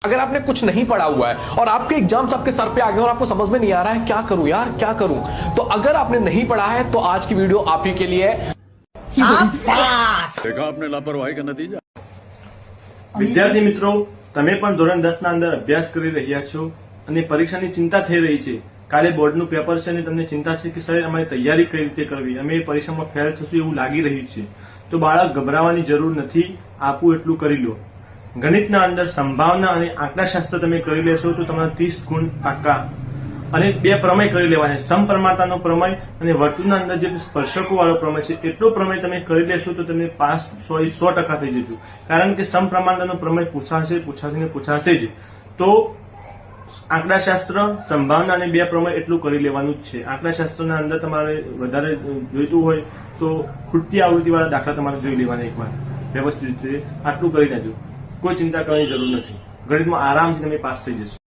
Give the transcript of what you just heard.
अगर आपने कुछ नहीं पढ़ा हुआ है और आपके एग्जाम्स आपके सर पे आ गए और आपको समझ में नहीं आ रहा है क्या करूं यार क्या करूं, तो अगर आपने नहीं पढ़ा है तो आज की वीडियो आप ही के लिए है। देखा आपने लापरवाही का नतीजा। વિદ્યાર્થી મિત્રો, તમે પણ ધોરણ 10 ના અંદર અભ્યાસ કરી રહ્યા છો અને પરીક્ષાની ચિંતા થઈ રહી છે. કાલે બોર્ડનું પેપર છે અને તમને ચિંતા છે કે સર અમારી તૈયારી કઈ રીતે કરવી, અમે પરીક્ષામાં ફેલ થશું એવું લાગી રહ્યું છે. તો બાળક ગભરાવાની જરૂર નથી, આપું એટલું કરી લો. ગણિતના અંદર સંભાવના અને આંકડાશાસ્ત્ર તમે કરી લેશો તો તમારા 30 ગુણ પાક્કા. અને બે પ્રમેય કરી લેવાના, સમપ્રમાણતાનો પ્રમેય અને વર્તુળના અંદર જે સ્પર્શકો વાળો પ્રમેય છે એટલો પ્રમેય તમે કરી લેશો તો તમે પાસ 100% થઈ જજો. કારણ કે સમપ્રમાણતાનો પ્રમેય પૂછાશે જ. તો આંકડાશાસ્ત્ર, સંભાવના અને બે પ્રમેય એટલું કરી લેવાનું જ છે. આંકડાશાસ્ત્રના અંદર તમારે વધારે જોઈતું હોય તો ખૂટતી આવૃત્તિવાળા દાખલા તમારે જોઈ લેવાના એકવાર વ્યવસ્થિત રીતે. આટલું કરી દેજો, કોઈ ચિંતા કરવાની જરૂર નથી. ગણિતમાં આરામથી તમે પાસ થઈ જશો.